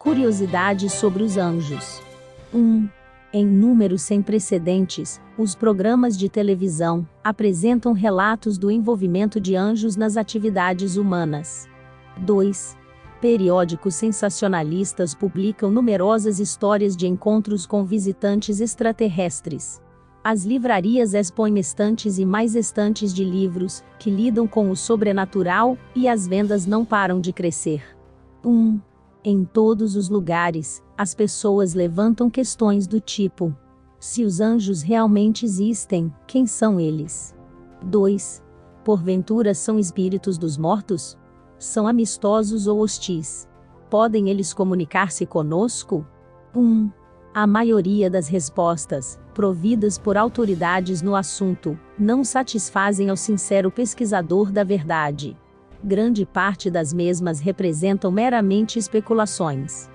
Curiosidades sobre os anjos. 1. Em números sem precedentes, os programas de televisão apresentam relatos do envolvimento de anjos nas atividades humanas. 2. Periódicos sensacionalistas publicam numerosas histórias de encontros com visitantes extraterrestres. As livrarias expõem estantes e mais estantes de livros que lidam com o sobrenatural, e as vendas não param de crescer. 1. Em todos os lugares, as pessoas levantam questões do tipo: se os anjos realmente existem, quem são eles? 2. Porventura são espíritos dos mortos? São amistosos ou hostis? Podem eles comunicar-se conosco? 1. A maioria das respostas, providas por autoridades no assunto, não satisfazem ao sincero pesquisador da verdade. Grande parte das mesmas representam meramente especulações.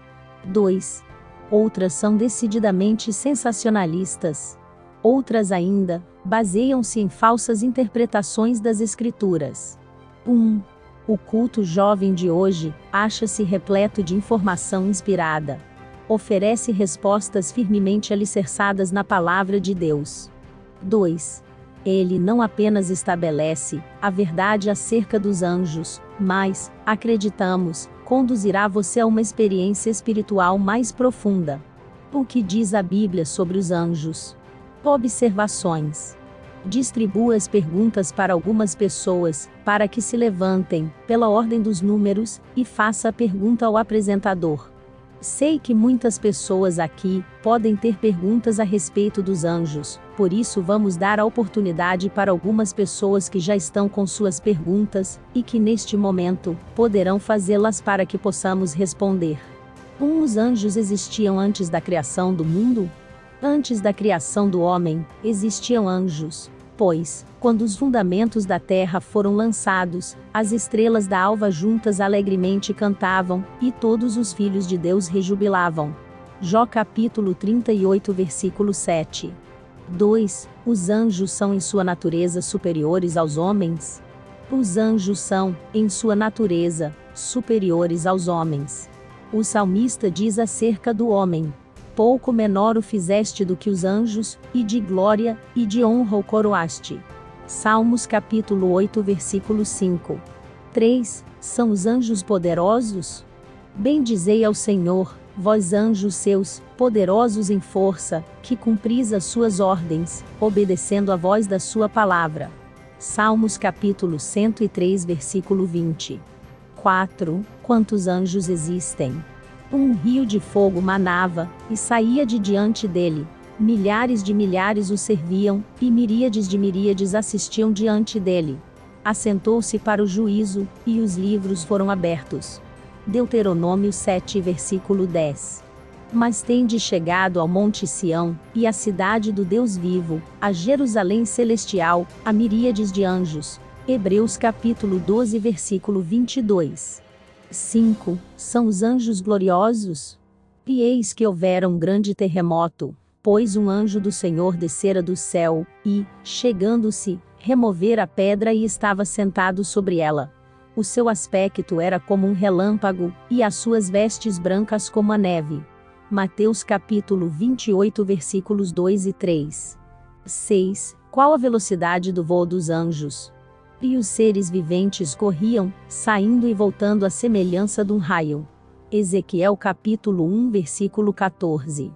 2. Outras são decididamente sensacionalistas. Outras ainda, baseiam-se em falsas interpretações das escrituras. 1. O culto jovem de hoje acha-se repleto de informação inspirada. Oferece respostas firmemente alicerçadas na palavra de Deus. 2. Ele não apenas estabelece a verdade acerca dos anjos, mas, acreditamos, conduzirá você a uma experiência espiritual mais profunda. O que diz a Bíblia sobre os anjos? Observações. Distribua as perguntas para algumas pessoas, para que se levantem, pela ordem dos números, e faça a pergunta ao apresentador. Sei que muitas pessoas aqui podem ter perguntas a respeito dos anjos, por isso vamos dar a oportunidade para algumas pessoas que já estão com suas perguntas, e que neste momento poderão fazê-las para que possamos responder. Os anjos existiam antes da criação do mundo? Antes da criação do homem, existiam anjos, pois, quando os fundamentos da terra foram lançados, as estrelas da alva juntas alegremente cantavam, e todos os filhos de Deus rejubilavam. Jó capítulo 38 versículo 7. 2. Os anjos são em sua natureza superiores aos homens? Os anjos são, em sua natureza, superiores aos homens. O salmista diz acerca do homem: pouco menor o fizeste do que os anjos, e de glória, e de honra o coroaste. Salmos capítulo 8 versículo 5. 3. São os anjos poderosos? Bendizei ao Senhor, vós anjos seus, poderosos em força, que cumpris as suas ordens, obedecendo a voz da sua palavra. Salmos capítulo 103 versículo 20. 4. Quantos anjos existem? Um rio de fogo manava, e saía de diante dele. Milhares de milhares o serviam, e miríades de miríades assistiam diante dele. Assentou-se para o juízo, e os livros foram abertos. Deuteronômio 7 versículo 10. Mas tende chegado ao monte Sião, e à cidade do Deus vivo, a Jerusalém celestial, a miríades de anjos. Hebreus capítulo 12 versículo 22. 5. São os anjos gloriosos? E eis que houvera um grande terremoto, pois um anjo do Senhor descera do céu, e, chegando-se, removera a pedra e estava sentado sobre ela. O seu aspecto era como um relâmpago, e as suas vestes brancas como a neve. Mateus capítulo 28 versículos 2 e 3. 6. Qual a velocidade do voo dos anjos? E os seres viventes corriam, saindo e voltando à semelhança de um raio. Ezequiel capítulo 1 versículo 14.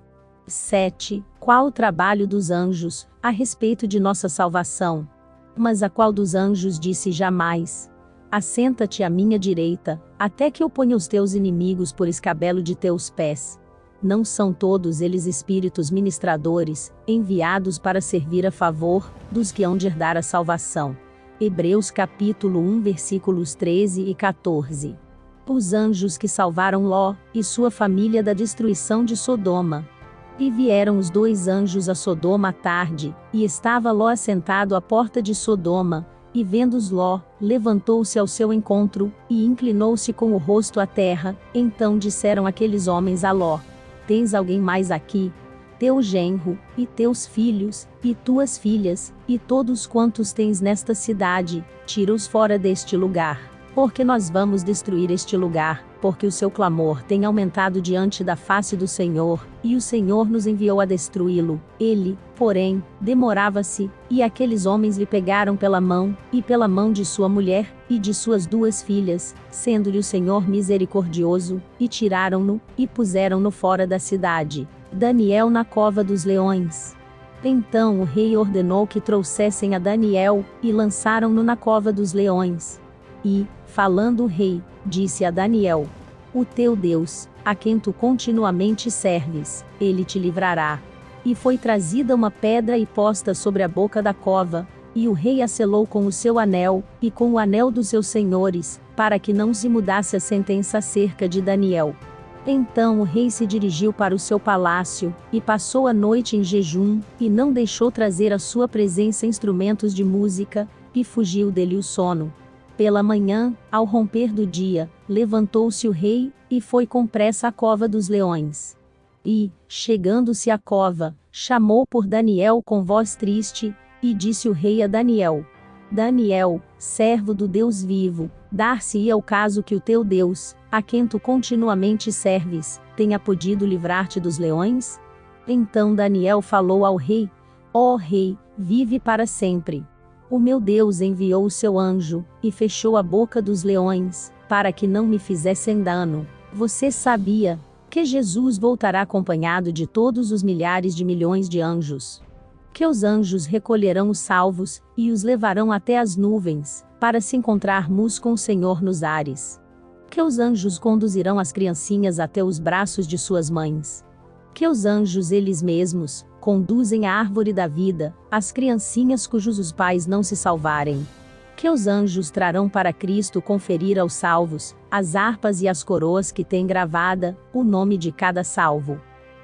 7. Qual o trabalho dos anjos, a respeito de nossa salvação? Mas a qual dos anjos disse jamais: assenta-te à minha direita, até que eu ponha os teus inimigos por escabelo de teus pés? Não são todos eles espíritos ministradores, enviados para servir a favor dos que hão de herdar a salvação? Hebreus capítulo 1 versículos 13 e 14. Os anjos que salvaram Ló e sua família da destruição de Sodoma. E vieram os 2 anjos a Sodoma à tarde, e estava Ló assentado à porta de Sodoma, e vendo-os Ló, levantou-se ao seu encontro, e inclinou-se com o rosto à terra. Então disseram aqueles homens a Ló: tens alguém mais aqui? Teu genro, e teus filhos, e tuas filhas, e todos quantos tens nesta cidade, tira-os fora deste lugar, porque nós vamos destruir este lugar, porque o seu clamor tem aumentado diante da face do Senhor, e o Senhor nos enviou a destruí-lo. Ele, porém, demorava-se, e aqueles homens lhe pegaram pela mão, e pela mão de sua mulher, e de suas 2 filhas, sendo-lhe o Senhor misericordioso, e tiraram-no, e puseram-no fora da cidade. Daniel na cova dos leões. Então o rei ordenou que trouxessem a Daniel, e lançaram-no na cova dos leões. E, falando o rei, disse a Daniel: O teu Deus, a quem tu continuamente serves, ele te livrará. E foi trazida uma pedra e posta sobre a boca da cova, e o rei a selou com o seu anel, e com o anel dos seus senhores, para que não se mudasse a sentença acerca de Daniel. Então o rei se dirigiu para o seu palácio, e passou a noite em jejum, e não deixou trazer à sua presença instrumentos de música, e fugiu dele o sono. Pela manhã, ao romper do dia, levantou-se o rei, e foi com pressa à cova dos leões. E, chegando-se à cova, chamou por Daniel com voz triste, e disse o rei a Daniel: Daniel, servo do Deus vivo, dar-se-ia o caso que o teu Deus, a quem tu continuamente serves, tenha podido livrar-te dos leões? Então Daniel falou ao rei: Ó rei, vive para sempre. O meu Deus enviou o seu anjo, e fechou a boca dos leões, para que não me fizessem dano. Você sabia que Jesus voltará acompanhado de todos os milhares de milhões de anjos? Que os anjos recolherão os salvos, e os levarão até as nuvens, para se encontrarmos com o Senhor nos ares. Que os anjos conduzirão as criancinhas até os braços de suas mães. Que os anjos eles mesmos conduzem a árvore da vida, as criancinhas cujos os pais não se salvarem. Que os anjos trarão para Cristo conferir aos salvos, as harpas e as coroas que têm gravada, o nome de cada salvo.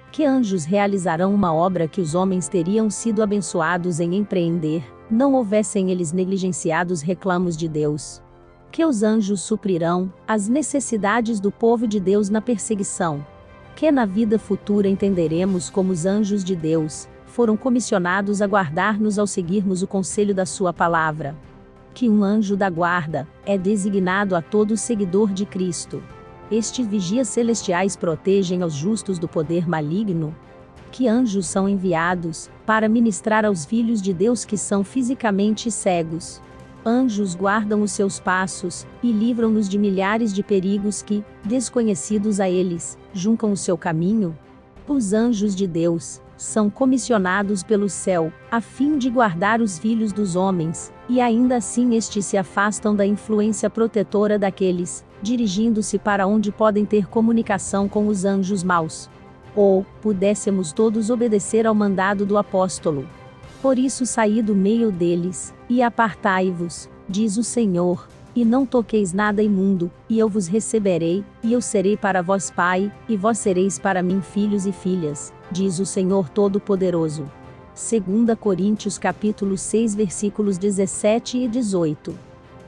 Que anjos realizarão uma obra que os homens teriam sido abençoados em empreender, não houvessem eles negligenciado os reclamos de Deus. Que os anjos suprirão as necessidades do povo de Deus na perseguição. Que na vida futura entenderemos como os anjos de Deus foram comissionados a guardar-nos ao seguirmos o conselho da sua palavra. Que um anjo da guarda é designado a todo seguidor de Cristo. Estes vigias celestiais protegem aos justos do poder maligno. Que anjos são enviados para ministrar aos filhos de Deus que são fisicamente cegos. Anjos guardam os seus passos, e livram-nos de milhares de perigos que, desconhecidos a eles, juncam o seu caminho. Os anjos de Deus são comissionados pelo céu, a fim de guardar os filhos dos homens, e ainda assim estes se afastam da influência protetora daqueles, dirigindo-se para onde podem ter comunicação com os anjos maus. Ou, pudéssemos todos obedecer ao mandado do apóstolo. Por isso saí do meio deles, e apartai-vos, diz o Senhor, e não toqueis nada imundo, e eu vos receberei, e eu serei para vós pai, e vós sereis para mim filhos e filhas, diz o Senhor Todo-Poderoso. 2 Coríntios capítulo 6 versículos 17 e 18.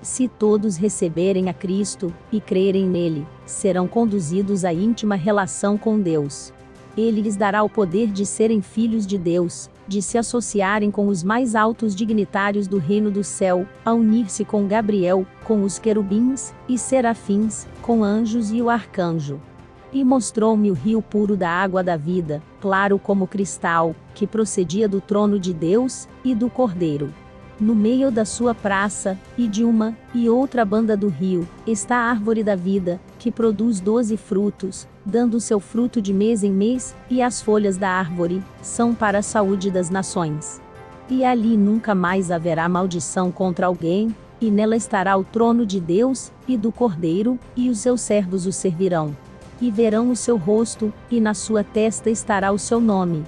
Se todos receberem a Cristo, e crerem nele, serão conduzidos à íntima relação com Deus. Ele lhes dará o poder de serem filhos de Deus, de se associarem com os mais altos dignitários do reino do céu, a unir-se com Gabriel, com os querubins, e serafins, com anjos e o arcanjo. E mostrou-me o rio puro da água da vida, claro como cristal, que procedia do trono de Deus, e do Cordeiro. No meio da sua praça, e de uma e outra banda do rio, está a árvore da vida, que produz 12 frutos, dando seu fruto de mês em mês, e as folhas da árvore são para a saúde das nações. E ali nunca mais haverá maldição contra alguém, e nela estará o trono de Deus, e do Cordeiro, e os seus servos o servirão. E verão o seu rosto, e na sua testa estará o seu nome.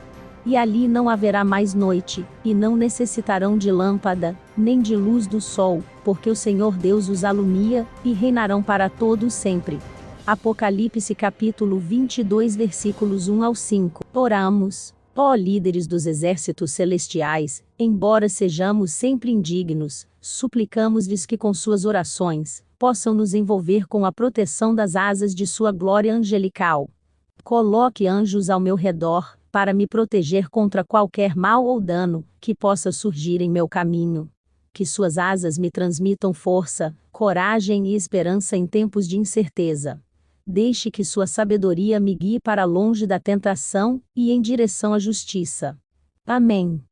E ali não haverá mais noite, e não necessitarão de lâmpada, nem de luz do sol, porque o Senhor Deus os alumia, e reinarão para todos sempre. Apocalipse capítulo 22 versículos 1 ao 5. Oramos, ó líderes dos exércitos celestiais, embora sejamos sempre indignos, suplicamos-lhes que com suas orações, possam nos envolver com a proteção das asas de sua glória angelical. Coloque anjos ao meu redor, para me proteger contra qualquer mal ou dano que possa surgir em meu caminho. Que suas asas me transmitam força, coragem e esperança em tempos de incerteza. Deixe que sua sabedoria me guie para longe da tentação e em direção à justiça. Amém.